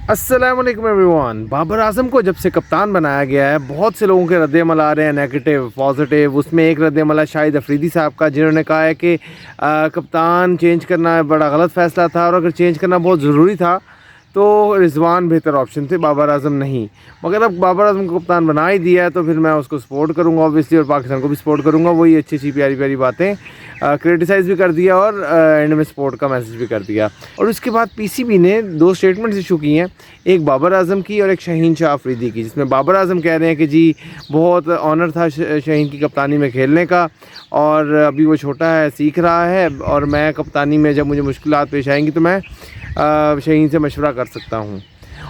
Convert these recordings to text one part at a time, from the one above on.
अस्सलाम वालेकुम एवरीवन। बाबर आजम को जब से कप्तान बनाया गया है, बहुत से लोगों के रद्द-ए-अमल आ रहे हैं, नेगेटिव पॉजिटिव। उसमें एक रद्द-ए-अमल है शाहिद अफरीदी साहब का, जिन्होंने कहा है कि कप्तान चेंज करना बड़ा गलत फ़ैसला था और अगर चेंज करना बहुत ज़रूरी था तो रिजवान बेहतर ऑप्शन थे, बाबर आजम नहीं। मगर अब बाबर आजम को कप्तान बना ही दिया है तो फिर मैं उसको सपोर्ट करूँगा ऑब्वियसली, और पाकिस्तान को भी सपोर्ट करूँगा। वही अच्छी प्यारी प्यारी बातें क्रिटिसाइज़ भी कर दिया और एंड में सपोर्ट का मैसेज भी कर दिया। और उसके बाद पीसीबी ने 2 स्टेटमेंट्स इशू की हैं, एक बाबर आजम की और एक शाहीन शाह अफरीदी की, जिसमें बाबर आजम कह रहे हैं कि जी बहुत ऑनर था शाहीन की कप्तानी में खेलने का और अभी वो छोटा है, सीख रहा है, और मैं कप्तानी में जब मुझे मुश्किलात पेश आएंगी तो मैं शाहीन से मशवरा कर सकता हूँ।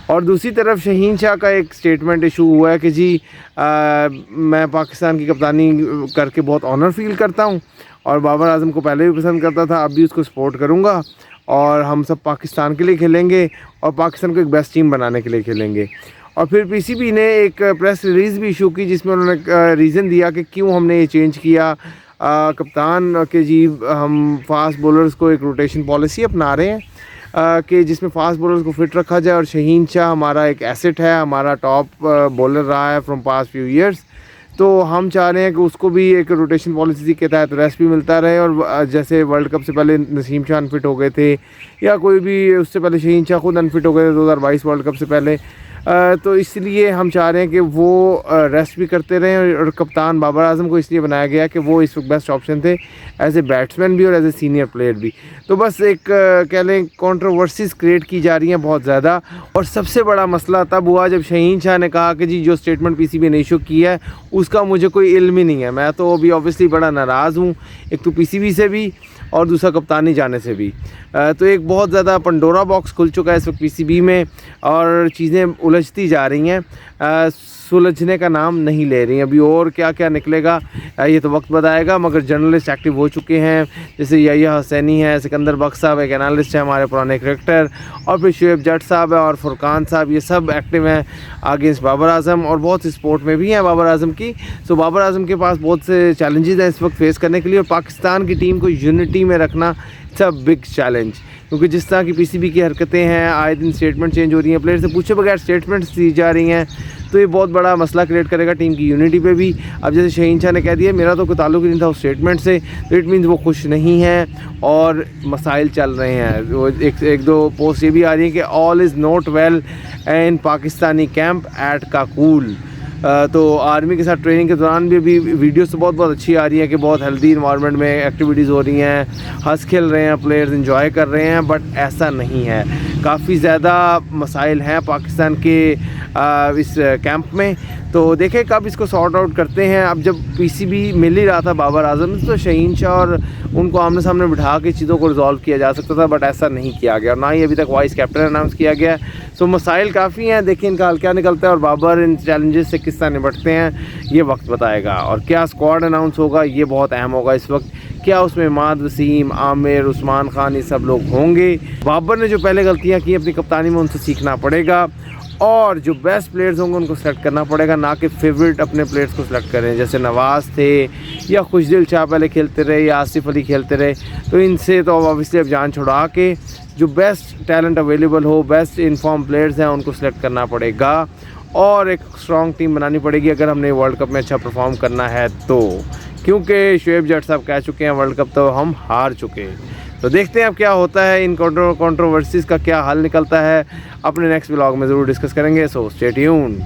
और दूसरी तरफ शाहीन शाह का एक स्टेटमेंट इशू हुआ है कि जी मैं पाकिस्तान की कप्तानी करके बहुत ऑनर फील करता हूँ और बाबर आजम को पहले भी पसंद करता था, अब भी उसको सपोर्ट करूँगा और हम सब पाकिस्तान के लिए खेलेंगे और पाकिस्तान को एक बेस्ट टीम बनाने के लिए खेलेंगे। और फिर पीसीबी ने एक प्रेस रिलीज़ भी इशू की जिसमें उन्होंने रीज़न दिया कि क्यों हमने ये चेंज किया कप्तान के जी हम फास्ट बॉलर्स को एक रोटेशन पॉलिसी अपना रहे हैं कि जिसमें फास्ट बॉलर्स को फिट रखा जाए, और शाहीन शाह हमारा एक एसेट है, हमारा टॉप बॉलर रहा है फ्रॉम पास्ट फ्यू ईयर्स, तो हम चाह रहे हैं कि उसको भी एक रोटेशन पॉलिसी के तहत रेस्ट भी मिलता रहे। और जैसे वर्ल्ड कप से पहले नसीम शाह अनफिट हो गए थे या कोई भी उससे पहले शाहीन शाह खुद अनफिट हो गए थे 2022 वर्ल्ड कप से पहले, तो इसलिए हम चाह रहे हैं कि वो रेस्ट भी करते रहें। और कप्तान बाबर आजम को इसलिए बनाया गया कि वो इस वक्त बेस्ट ऑप्शन थे एज ए बैट्समैन भी और एज ए सीनियर प्लेयर भी। तो बस एक कह लें कंट्रोवर्सीज क्रिएट की जा रही हैं बहुत ज़्यादा। और सबसे बड़ा मसला तब हुआ जब शाहीन शाह ने कहा कि जी जो स्टेटमेंट पीसीबी ने इशू किया है उसका मुझे कोई इल्म ही नहीं है। मैं तो अभी ऑब्वियसली बड़ा नाराज़ हूँ, एक तो पीसीबी से भी और दूसरा कप्तानी जाने से भी। तो एक बहुत ज़्यादा पंडोरा बॉक्स खुल चुका है इस वक्त पीसीबी में और चीज़ें उलझती जा रही हैं, सुलझने का नाम नहीं ले रही हैं। अभी और क्या क्या निकलेगा ये तो वक्त बताएगा, मगर जर्नलिस्ट एक्टिव हो चुके हैं, जैसे याहिया हुसैनी है, सिकंदर बख्श साहब एक एनालिस्ट है हमारे पुराने क्रिकेटर, और फिर शुएब जट साहब है और फुरकान साहब, ये सब एक्टिव हैं अगेंस्ट बाबर आजम और बहुत सी स्पोर्ट में भी हैं बाबर आजम की। सो बाबर आजम के पास बहुत से चैलेंजेस हैं इस वक्त फेस करने के लिए, और पाकिस्तान की टीम को यूनिटी में रखना इट्स अ बिग चैलेंज, क्योंकि जिस तरह की पीसीबी की हरकतें हैं, आए दिन स्टेटमेंट चेंज हो रही हैं, प्लेयर से पूछे बगैर स्टेटमेंट्स दी जा रही हैं, तो ये बहुत बड़ा मसला क्रिएट करेगा टीम की यूनिटी पे भी। अब जैसे शाहीन शाह ने कह दिया मेरा तो कोई ताल्लुक ही नहीं था उस स्टेटमेंट से, तो इट मीन्स वो खुश नहीं हैं और मसाइल चल रहे हैं। वो एक दो पोस्ट ये भी आ रही है कि all is not well in Pakistani camp at Kakul. तो आर्मी के साथ ट्रेनिंग के दौरान भी अभी वीडियोस तो बहुत अच्छी आ रही है कि बहुत हेल्दी इन्वायरमेंट में एक्टिविटीज़ हो रही हैं, हंस खेल रहे हैं, प्लेयर्स एंजॉय कर रहे हैं, बट ऐसा नहीं है। काफ़ी ज़्यादा मसाइल हैं पाकिस्तान के इस कैंप में, तो देखें कब इसको सॉर्ट आउट करते हैं। अब जब पीसीबी मिल ही रहा था बाबर आजम से तो शाहीन शाह और उनको आमने सामने बिठा के चीज़ों को रिजॉल्व किया जा सकता था, बट ऐसा नहीं किया गया और ना ही अभी तक वाइस कैप्टन अनाउंस किया गया। सो मसाइल काफ़ी हैं, देखिए इनका हल क्या निकलता है और बाबर इन चैलेंजेस से किस तरह निपटते हैं ये वक्त बताएगा। और क्या स्क्वाड अनाउंस होगा ये बहुत अहम होगा इस वक्त, क्या उसमें इमाद वसीम, आमिर, उस्मान खान ये सब लोग होंगे। बाबर ने जो पहले गलतियाँ की अपनी कप्तानी में उनसे सीखना पड़ेगा और जो बेस्ट प्लेयर्स होंगे उनको सेलेक्ट करना पड़ेगा, ना कि फेवरेट अपने प्लेयर्स को सेलेक्ट करें जैसे नवाज़ थे या खुशदिल शाह पहले खेलते रहे या आसिफ अली खेलते रहे। तो इनसे तो ऑब्वियसली अब जान छुड़ा के जो बेस्ट टैलेंट अवेलेबल हो, बेस्ट इनफॉर्म प्लेयर्स हैं उनको सेलेक्ट करना पड़ेगा और एक स्ट्रॉन्ग टीम बनानी पड़ेगी अगर हमने वर्ल्ड कप में अच्छा परफॉर्म करना है तो, क्योंकि शुएब जट साहब कह चुके हैं वर्ल्ड कप तो हम हार चुके हैं। तो देखते हैं अब क्या होता है, इन कंट्रोवर्सीज़ का क्या हल निकलता है, अपने नेक्स्ट व्लॉग में ज़रूर डिस्कस करेंगे। So stay tuned.